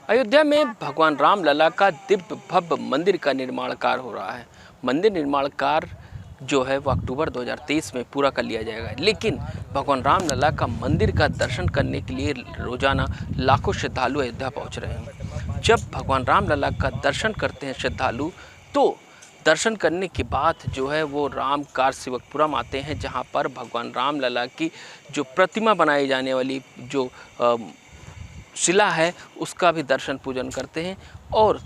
अयोध्या में भगवान राम लला का दिव्य भव्य मंदिर का निर्माण कार्य हो रहा है। मंदिर निर्माण कार्य जो है वो अक्टूबर 2023 में पूरा कर लिया जाएगा। लेकिन भगवान राम लला का मंदिर का दर्शन करने के लिए रोजाना लाखों श्रद्धालु अयोध्या पहुंच रहे हैं। जब भगवान राम लला का दर्शन करते हैं श्रद्धालु, तो दर्शन करने के बाद जो है वो राम कार सेवकपुरम आते हैं, जहां पर भगवान राम लला की जो प्रतिमा बनाई जाने वाली जो शिला है उसका भी दर्शन पूजन करते हैं। और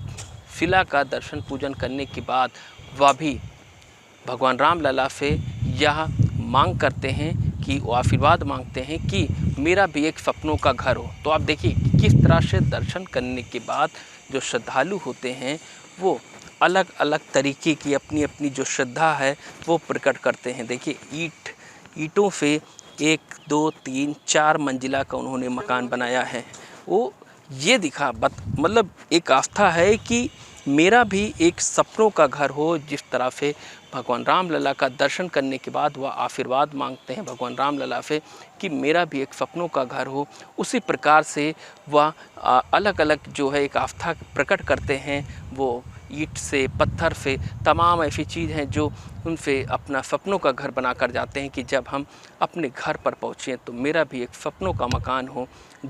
शिला का दर्शन पूजन करने के बाद वह भी भगवान राम लला से यह मांग करते हैं कि वो आशीर्वाद मांगते हैं कि मेरा भी एक सपनों का घर हो। तो आप देखिए कि किस तरह से दर्शन करने के बाद जो श्रद्धालु होते हैं वो अलग अलग तरीके की अपनी अपनी जो श्रद्धा है वो प्रकट करते हैं। देखिए ईंटों से 1 2 3 4 मंजिला का उन्होंने मकान बनाया है। वो ये मतलब एक आस्था है कि मेरा भी एक सपनों का घर हो। जिस तरह से भगवान राम लला का दर्शन करने के बाद वह आशीर्वाद मांगते हैं भगवान राम लला से कि मेरा भी एक सपनों का घर हो, उसी प्रकार से वह अलग अलग जो है एक आस्था प्रकट करते हैं। वो ईंट से, पत्थर से, तमाम ऐसी चीज़ हैं जो उनसे अपना सपनों का घर बना कर जाते हैं कि जब हम अपने घर पर पहुँचें तो मेरा भी एक सपनों का मकान हो।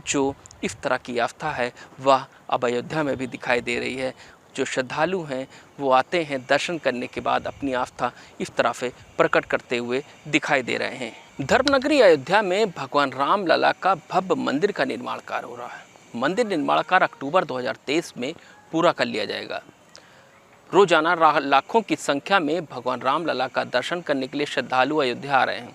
जो इस तरह की आस्था है वह अब अयोध्या में भी दिखाई दे रही है। जो श्रद्धालु हैं वो आते हैं दर्शन करने के बाद अपनी आस्था इस तरह से प्रकट करते हुए दिखाई दे रहे हैं। धर्मनगरी अयोध्या में भगवान राम लला का भव्य मंदिर का निर्माण कार्य हो रहा है। मंदिर निर्माण कार्य अक्टूबर 2023 में पूरा कर लिया जाएगा। रोजाना लाखों की संख्या में भगवान राम लला का दर्शन करने के लिए श्रद्धालु अयोध्या आ रहे हैं।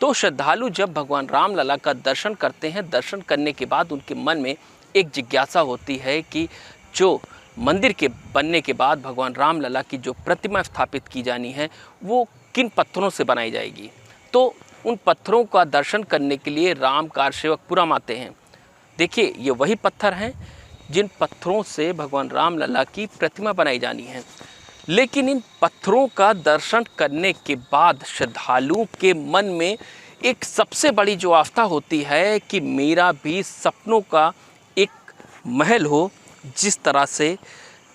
तो श्रद्धालु जब भगवान राम लला का दर्शन करते हैं, दर्शन करने के बाद उनके मन में एक जिज्ञासा होती है कि जो मंदिर के बनने के बाद भगवान राम लला की जो प्रतिमा स्थापित की जानी है वो किन पत्थरों से बनाई जाएगी। तो उन पत्थरों का दर्शन करने के लिए राम कार सेवकपुरम आते हैं। देखिए ये वही पत्थर हैं जिन पत्थरों से भगवान राम लला की प्रतिमा बनाई जानी है। लेकिन इन पत्थरों का दर्शन करने के बाद श्रद्धालुओं के मन में एक सबसे बड़ी जो आस्था होती है कि मेरा भी सपनों का एक महल हो। जिस तरह से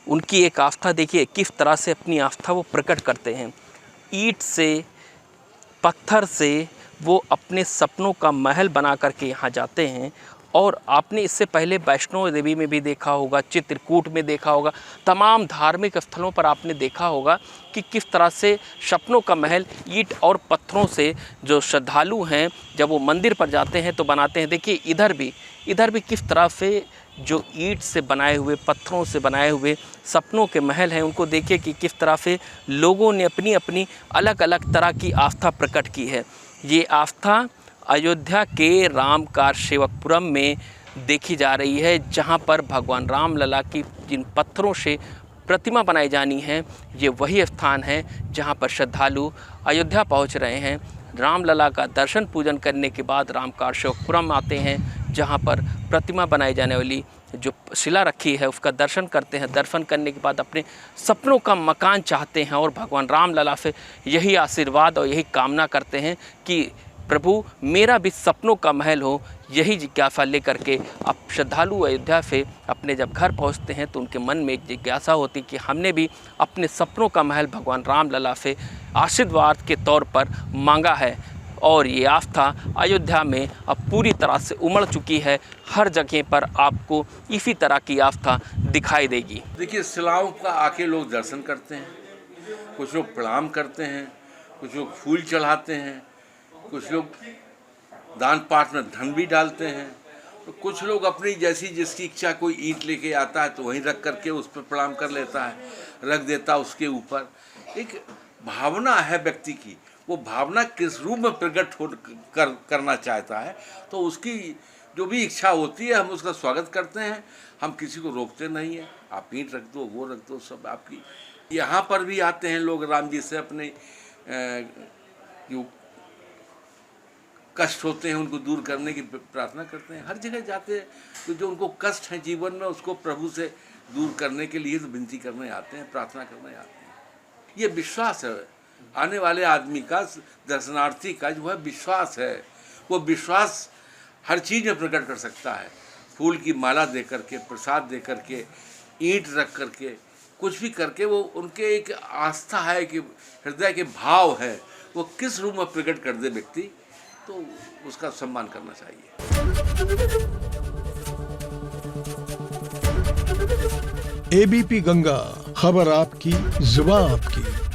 उनकी एक आस्था, देखिए किस तरह से अपनी आस्था वो प्रकट करते हैं। ईंट से, पत्थर से वो अपने सपनों का महल बना करके यहाँ जाते हैं। और आपने इससे पहले वैष्णो देवी में भी देखा होगा, चित्रकूट में देखा होगा, तमाम धार्मिक स्थलों पर आपने देखा होगा कि किस तरह से सपनों का महल ईंट और पत्थरों से जो श्रद्धालु हैं जब वो मंदिर पर जाते हैं तो बनाते हैं। देखिए इधर भी किस तरह से जो ईंट से बनाए हुए, पत्थरों से बनाए हुए सपनों के महल हैं, उनको देखिए कि किस तरह से लोगों ने अपनी अपनी अलग अलग तरह की आस्था प्रकट की है। ये आस्था अयोध्या के राम कार सेवकपुरम में देखी जा रही है, जहां पर भगवान राम लला की जिन पत्थरों से प्रतिमा बनाई जानी है ये वही स्थान है जहां पर श्रद्धालु अयोध्या पहुंच रहे हैं। राम लला का दर्शन पूजन करने के बाद राम कार सेवकपुरम आते हैं, जहां पर प्रतिमा बनाई जाने वाली जो शिला रखी है उसका दर्शन करते हैं। दर्शन करने के बाद अपने सपनों का मकान चाहते हैं और भगवान राम लला से यही आशीर्वाद और यही कामना करते हैं कि प्रभु मेरा भी सपनों का महल हो। यही जिज्ञासा लेकर के अब श्रद्धालु अयोध्या से अपने जब घर पहुंचते हैं तो उनके मन में एक जिज्ञासा होती कि हमने भी अपने सपनों का महल भगवान राम लला से आशीर्वाद के तौर पर मांगा है। और ये आस्था अयोध्या में अब पूरी तरह से उमड़ चुकी है। हर जगह पर आपको इसी तरह की आस्था दिखाई देगी। देखिए शिलाओं का आके लोग दर्शन करते हैं, कुछ लोग प्रणाम करते हैं, कुछ लोग फूल चढ़ाते हैं, कुछ लोग दान पाठ में धन भी डालते हैं, तो कुछ लोग अपनी जैसी जिसकी इच्छा, कोई ईंट लेके आता है तो वहीं रख करके उस पर प्रणाम कर लेता है, रख देता उसके ऊपर। एक भावना है व्यक्ति की, वो भावना किस रूप में प्रकट करना चाहता है तो उसकी जो भी इच्छा होती है हम उसका स्वागत करते हैं। हम किसी को रोकते नहीं हैं, आप ईंट रख दो, वो रख दो, सब आपकी। यहाँ पर भी आते हैं लोग राम जी से अपने जो कष्ट होते हैं उनको दूर करने की प्रार्थना करते हैं। हर जगह जाते हैं तो जो उनको कष्ट है जीवन में उसको प्रभु से दूर करने के लिए तो विनती करने आते हैं, प्रार्थना करने आते हैं। ये विश्वास है आने वाले आदमी का, दर्शनार्थी का जो है विश्वास है, वो विश्वास हर चीज़ में प्रकट कर सकता है। फूल की माला दे करके, प्रसाद दे करके, ईंट रख करके, कुछ भी करके, वो उनके एक आस्था है कि हृदय के भाव है, वो किस रूप में प्रकट कर दे व्यक्ति, तो उसका सम्मान करना चाहिए। एबीपी गंगा, खबर आपकी, जुबान आपकी।